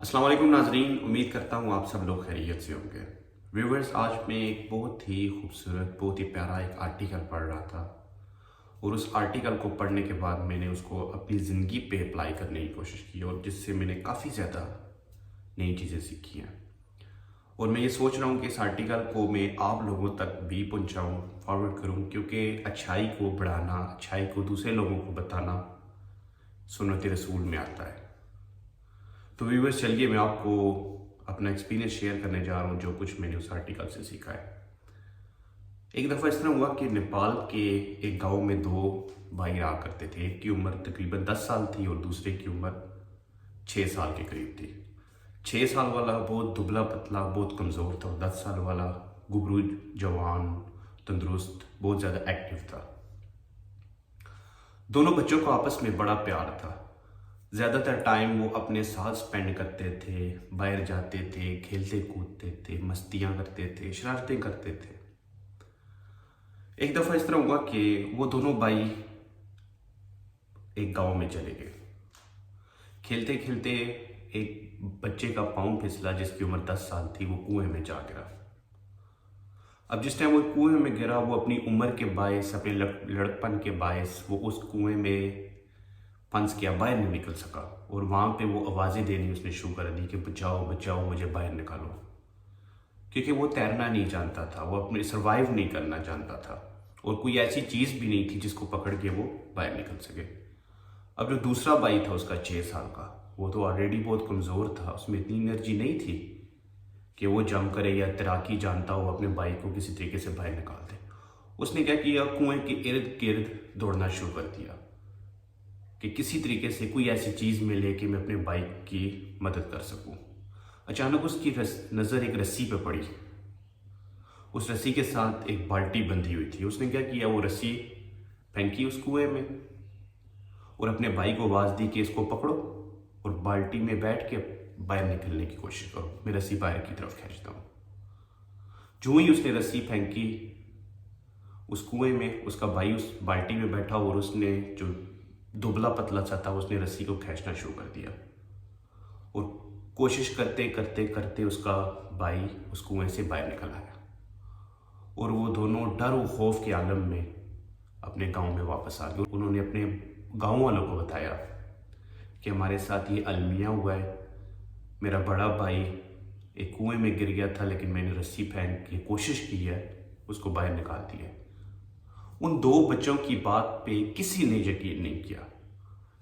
अस्सलाम वालेकुम नाजरीन, उम्मीद करता हूँ आप सब लोग खैरियत से होंगे। व्यूवर्स, आज मैं एक बहुत ही खूबसूरत, बहुत ही प्यारा एक आर्टिकल पढ़ रहा था और उस आर्टिकल को पढ़ने के बाद मैंने उसको अपनी ज़िंदगी पे अप्लाई करने की कोशिश की और जिससे मैंने काफ़ी ज़्यादा नई चीज़ें सीखी हैं। और मैं ये सोच रहा हूँ कि इस आर्टिकल को मैं आप लोगों तक भी पहुँचाऊँ, फॉरवर्ड करूँ, क्योंकि अच्छाई को बढ़ाना, अच्छाई को दूसरे लोगों को बताना सुन्नत रसूल में आता है। तो व्यूवर्स, चलिए मैं आपको अपना एक्सपीरियंस शेयर करने जा रहा हूँ जो कुछ मैंने उस आर्टिकल से सीखा है। एक दफ़ा इस तरह हुआ कि नेपाल के एक गांव में दो भाई रहा करते थे। एक की उम्र तकरीबन 10 साल थी और दूसरे की उम्र 6 साल के करीब थी। 6 साल वाला बहुत दुबला पतला, बहुत कमज़ोर था और 10 साल वाला गुबरू, जवान, तंदुरुस्त, बहुत ज़्यादा एक्टिव था। दोनों बच्चों को आपस में बड़ा प्यार था। ज़्यादातर टाइम वो अपने साथ स्पेंड करते थे, बाहर जाते थे, खेलते कूदते थे, मस्तियाँ करते थे, शरारतें करते थे। एक दफ़ा इस तरह हुआ कि वो दोनों भाई एक गांव में चले गए। खेलते खेलते एक बच्चे का पाँव फिसला जिसकी उम्र 10 साल थी, वो कुएं में जा गिरा। अब जिस टाइम वो कुएं में गिरा, वो अपनी उम्र के बायस, अपने लड़कपन के बायस वो उस कुएं में फंस गया, बाहर नहीं निकल सका। और वहाँ पे वो आवाज़ें देनी उसने शुरू कर दी कि बचाओ बचाओ, मुझे बाहर निकालो, क्योंकि वो तैरना नहीं जानता था, वो अपने सर्वाइव नहीं करना जानता था और कोई ऐसी चीज़ भी नहीं थी जिसको पकड़ के वो बाहर निकल सके। अब जो दूसरा भाई था उसका 6 साल का, वो तो ऑलरेडी बहुत कमज़ोर था, उसमें इतनी एनर्जी नहीं थी कि वो जंप करे या तैराकी जानता हो अपने भाई को किसी तरीके से बाहर निकाल दे। उसने क्या किया, कुएं के इर्द गिर्द दौड़ना शुरू कर दिया कि किसी तरीके से कोई ऐसी चीज़ मिले कि मैं अपने बाइक की मदद कर सकूं। अचानक उसकी नज़र एक रस्सी पे पड़ी। उस रस्सी के साथ एक बाल्टी बंधी हुई थी। उसने क्या किया, वो रस्सी फेंकी उस कुएं में और अपने भाई को आवाज़ दी कि इसको पकड़ो और बाल्टी में बैठ के बाहर निकलने की कोशिश करो, मैं रस्सी बाहर की तरफ खींचता हूँ। जो ही उसने रस्सी फेंकी उस कुएं में, उसका भाई उस बाल्टी में बैठा और उसने जो दुबला पतला सा था उसने रस्सी को खींचना शुरू कर दिया और कोशिश करते करते करते उसका भाई उस कुएं से बाहर निकल आया और वो दोनों डर और खौफ के आलम में अपने गांव में वापस आ गए। उन्होंने अपने गांव वालों को बताया कि हमारे साथ ये अलमिया हुआ है, मेरा बड़ा भाई एक कुएं में गिर गया था लेकिन मैंने रस्सी फेंक के कोशिश की है, उसको बाहर निकाल दिया। उन दो बच्चों की बात पे किसी ने यकीन नहीं किया।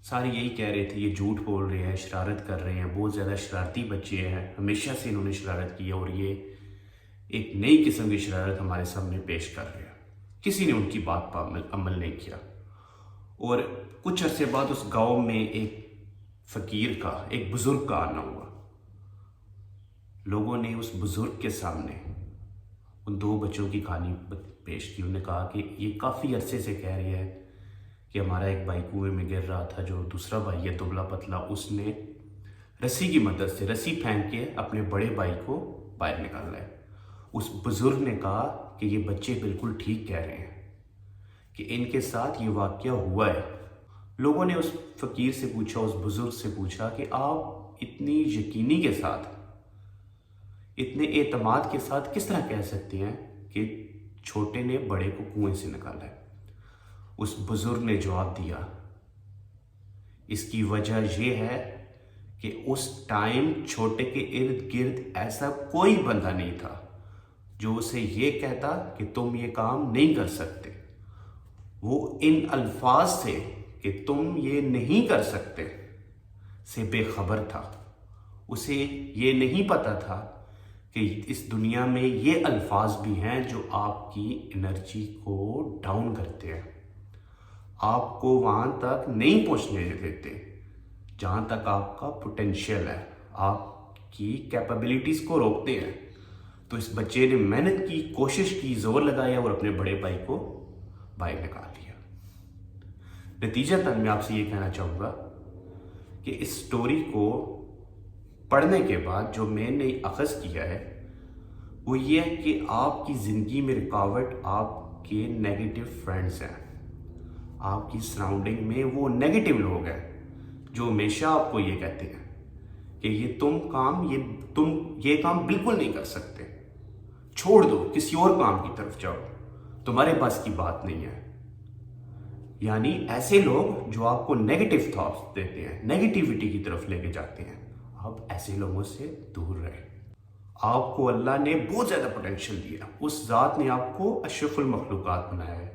सारे यही कह रहे थे ये झूठ बोल रहे हैं, शरारत कर रहे हैं, बहुत ज़्यादा शरारती बच्चे हैं, हमेशा से इन्होंने शरारत की है और ये एक नई किस्म की शरारत हमारे सामने पेश कर रहे हैं। किसी ने उनकी बात पर अमल नहीं किया। और कुछ अरसे बाद उस गांव में एक फ़कीर का, एक बुज़ुर्ग का आना हुआ। लोगों ने उस बुज़ुर्ग के सामने उन दो बच्चों की कहानी पेश की। उन्होंने कहा कि ये काफ़ी अरसे से कह रही है कि हमारा एक भाई कुएं में गिर रहा था, जो दूसरा भाई है दुबला पतला, उसने रस्सी की मदद से रस्सी फेंक के अपने बड़े भाई को बाहर निकाला है। उस बुज़ुर्ग ने कहा कि ये बच्चे बिल्कुल ठीक कह रहे हैं कि इनके साथ ये वाक़या हुआ है। लोगों ने उस फ़कीर से पूछा, उस बुज़ुर्ग से पूछा कि आप इतनी यकीनी के साथ, इतने एतमाद के साथ किस तरह कह सकते हैं कि छोटे ने बड़े को कुएं से निकाला है। उस बुजुर्ग ने जवाब दिया, इसकी वजह यह है कि उस टाइम छोटे के इर्द गिर्द ऐसा कोई बंदा नहीं था जो उसे ये कहता कि तुम ये काम नहीं कर सकते। वो इन अल्फाज से कि तुम ये नहीं कर सकते से बेखबर था। उसे ये नहीं पता था कि इस दुनिया में ये अल्फाज भी हैं जो आपकी एनर्जी को डाउन करते हैं, आपको वहाँ तक नहीं पहुँचने देते जहाँ तक आपका पोटेंशियल है, आपकी कैपेबिलिटीज़ को रोकते हैं। तो इस बच्चे ने मेहनत की, कोशिश की, जोर लगाया और अपने बड़े भाई को बाहर निकाल लिया। नतीजतन मैं आपसे ये कहना चाहूँगा कि इस स्टोरी को पढ़ने के बाद जो मैंने अखज़ किया है वो ये है कि आपकी ज़िंदगी में रुकावट आपके नेगेटिव फ्रेंड्स हैं। आपकी सराउंडिंग में वो नेगेटिव लोग हैं जो हमेशा आपको ये कहते हैं کہ یہ کام بالکل نہیں کر سکتے، چھوڑ دو، کسی اور کام کی طرف جاؤ، تمہارے پاس کی بات نہیں ہے. یعنی ایسے لوگ جو آپ کو نیگیٹو تھاٹس دیتے ہیں، نیگیٹیوٹی کی طرف لے کے جاتے ہیں، آپ ایسے لوگوں سے دور رہیں. آپ کو اللہ نے بہت زیادہ پوٹینشیل دیا، اس ذات نے آپ کو اشرف المخلوقات بنایا ہے.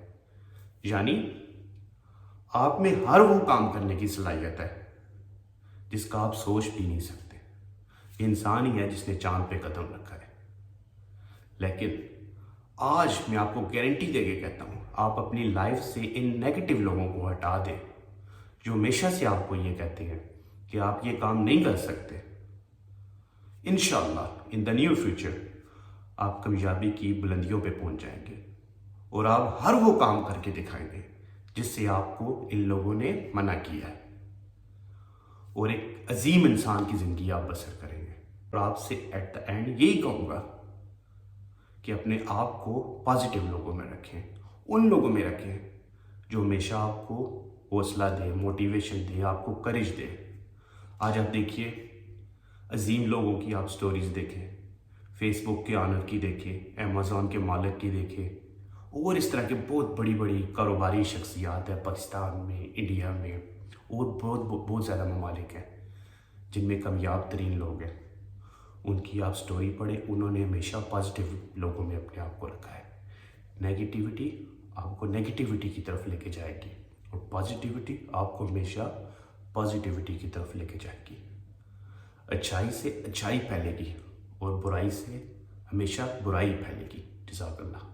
یعنی آپ میں ہر وہ کام کرنے کی صلاحیت ہے جس کا آپ سوچ بھی نہیں سکتے. یہ انسان ہی ہے جس نے چاند پہ قدم رکھا ہے. لیکن آج میں آپ کو گارنٹی دے کے کہتا ہوں، آپ اپنی لائف سے ان نیگیٹو لوگوں کو ہٹا دیں جو ہمیشہ سے آپ کو یہ کہتے ہیں کہ آپ یہ کام نہیں کر سکتے. انشاءاللہ ان دا نیئر فیوچر آپ کامیابی کی بلندیوں پہ پہنچ جائیں گے اور آپ ہر وہ کام کر کے دکھائیں گے جس سے آپ کو ان لوگوں نے منع کیا ہے، اور ایک عظیم انسان کی زندگی آپ بسر کریں گے. اور آپ سے ایٹ دا اینڈ یہی کہوں گا کہ اپنے آپ کو پازیٹیو لوگوں میں رکھیں، ان لوگوں میں رکھیں جو ہمیشہ آپ کو حوصلہ دے، موٹیویشن دے، آپ کو کرج دے. آج آپ دیکھیے عظیم لوگوں کی آپ سٹوریز دیکھیں، فیس بک کے آنر کی دیکھیں، امیزون کے مالک کی دیکھیں، اور اس طرح کے بہت بڑی بڑی کاروباری شخصیات ہیں پاکستان میں، انڈیا میں، اور بہت زیادہ ممالک ہیں جن میں کامیاب ترین لوگ ہیں. ان کی آپ سٹوری پڑھیں، انہوں نے ہمیشہ پازیٹیو لوگوں میں اپنے آپ کو رکھا ہے. نیگیٹیوٹی آپ کو نیگیٹیوٹی کی طرف لے کے جائے گی، اور پازیٹیوٹی آپ کو ہمیشہ پازیٹیوٹی کی طرف لے کے جائے گی. اچھائی سے اچھائی پھیلے گی اور برائی سے ہمیشہ برائی پھیلے گی. جزاک اللہ.